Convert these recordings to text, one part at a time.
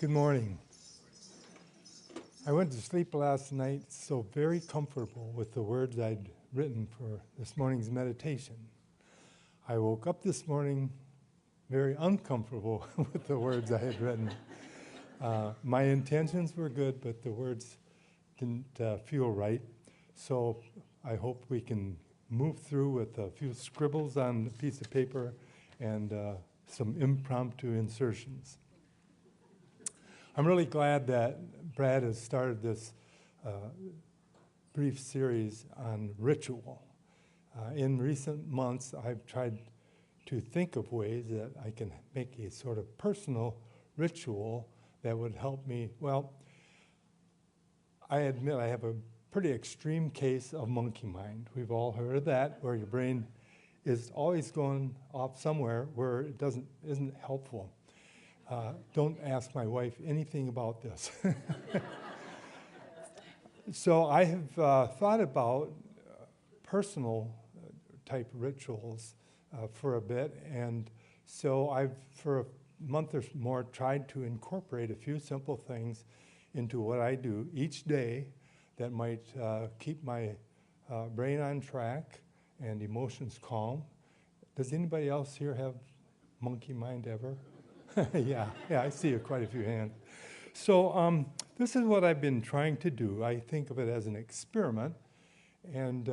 Good morning. I went to sleep last night so very comfortable with the words I'd written for this morning's meditation. I woke up this morning very uncomfortable with the words I had written. My intentions were good, but the words didn't feel right. So I hope we can move through with a few scribbles on a piece of paper and some impromptu insertions. I'm really glad that Brad has started this brief series on ritual. In recent months, I've tried to think of ways that I can make a sort of personal ritual that would help me. Well, I admit I have a pretty extreme case of monkey mind. We've all heard of that, where your brain is always going off somewhere where it isn't helpful. Don't ask my wife anything about this. So I have thought about personal type rituals for a bit, and so I've, for a month or more, tried to incorporate a few simple things into what I do each day that might keep my brain on track and emotions calm. Does anybody else here have monkey mind ever? Yeah, I see quite a few hands. So this is what I've been trying to do. I think of it as an experiment. And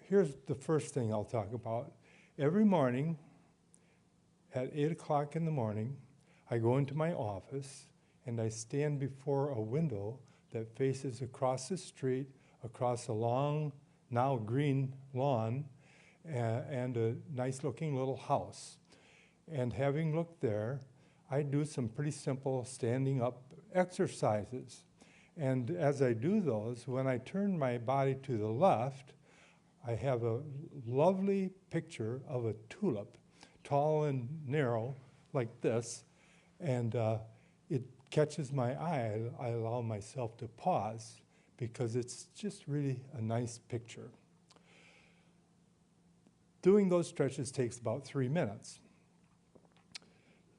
here's the first thing I'll talk about. Every morning at 8 o'clock in the morning, I go into my office and I stand before a window that faces across the street, across a long, now green lawn, and a nice looking little house. And having looked there, I do some pretty simple standing up exercises. And as I do those, when I turn my body to the left, I have a lovely picture of a tulip, tall and narrow, like this, and it catches my eye. I allow myself to pause because it's just really a nice picture. Doing those stretches takes about 3 minutes.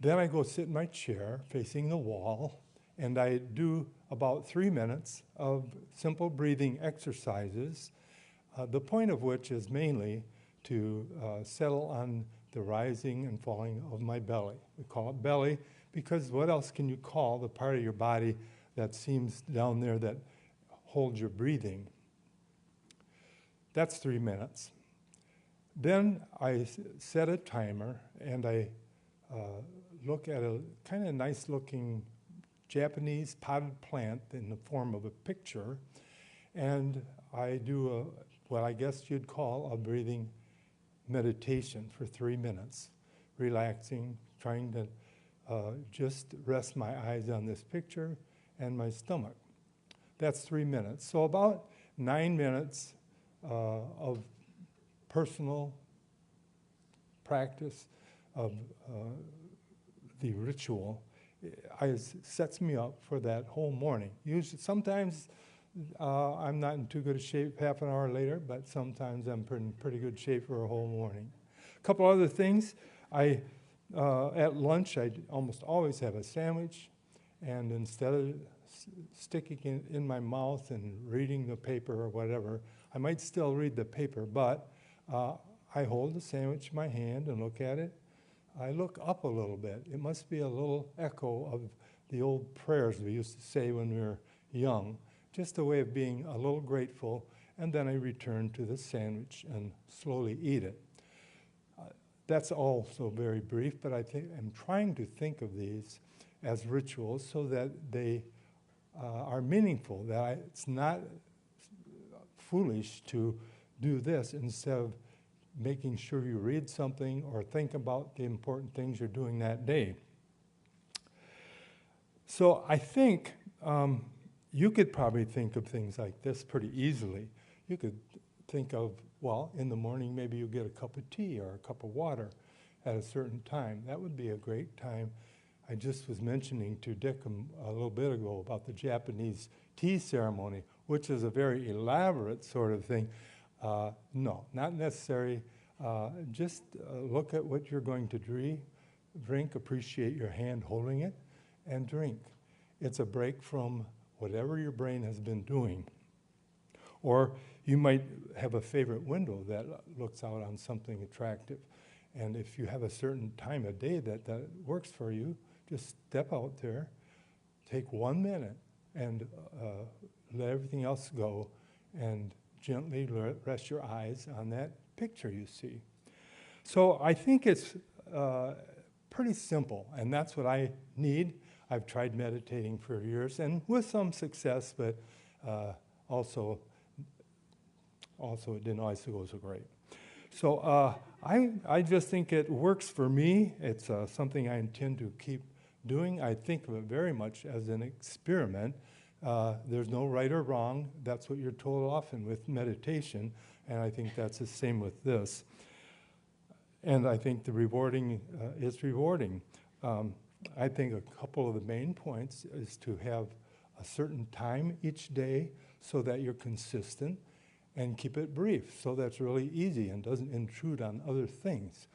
Then I go sit in my chair facing the wall, and I do about 3 minutes of simple breathing exercises, the point of which is mainly to settle on the rising and falling of my belly. We call it belly because what else can you call the part of your body that seems down there that holds your breathing? That's 3 minutes. Then I set a timer and I look at a kind of nice looking Japanese potted plant in the form of a picture, and I do what I guess you'd call a breathing meditation for 3 minutes, relaxing, trying to just rest my eyes on this picture and my stomach. That's 3 minutes. So about 9 minutes of personal practice of the ritual sets me up for that whole morning. Usually, sometimes I'm not in too good a shape half an hour later, but sometimes I'm in pretty good shape for a whole morning. A couple other things. At lunch, I almost always have a sandwich, and instead of sticking it in my mouth and reading the paper or whatever, I might still read the paper, but I hold the sandwich in my hand and look at it. I look up a little bit. It must be a little echo of the old prayers we used to say when we were young, just a way of being a little grateful, and then I return to the sandwich and slowly eat it. That's also very brief, but I'm trying to think of these as rituals so that they are meaningful, that it's not foolish to do this instead of making sure you read something or think about the important things you're doing that day. So I think you could probably think of things like this pretty easily. You could think of, well, in the morning maybe you get a cup of tea or a cup of water at a certain time. That would be a great time. I just was mentioning to Dick a little bit ago about the Japanese tea ceremony, which is a very elaborate sort of thing. No, not necessary. Just look at what you're going to drink, appreciate your hand holding it, and drink. It's a break from whatever your brain has been doing. Or you might have a favorite window that looks out on something attractive. And if you have a certain time of day that works for you, just step out there, take 1 minute, and let everything else go, and gently rest your eyes on that picture you see. So I think it's pretty simple, and that's what I need. I've tried meditating for years, and with some success, but also it didn't always go so great. So I just think it works for me. It's something I intend to keep doing. I think of it very much as an experiment. There's no right or wrong. That's what you're told often with meditation, and I think that's the same with this. And I think the rewarding is rewarding. I think a couple of the main points is to have a certain time each day so that you're consistent, and keep it brief so that's really easy and doesn't intrude on other things.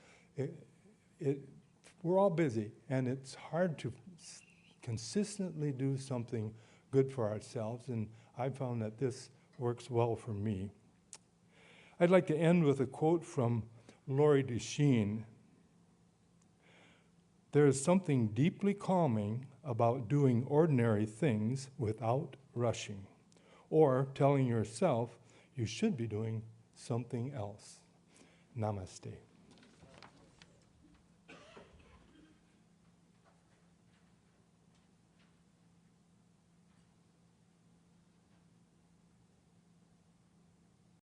We're all busy, and it's hard to consistently do something good for ourselves, and I've found that this works well for me. I'd like to end with a quote from Lori Duchesne. There is something deeply calming about doing ordinary things without rushing, or telling yourself you should be doing something else. Namaste.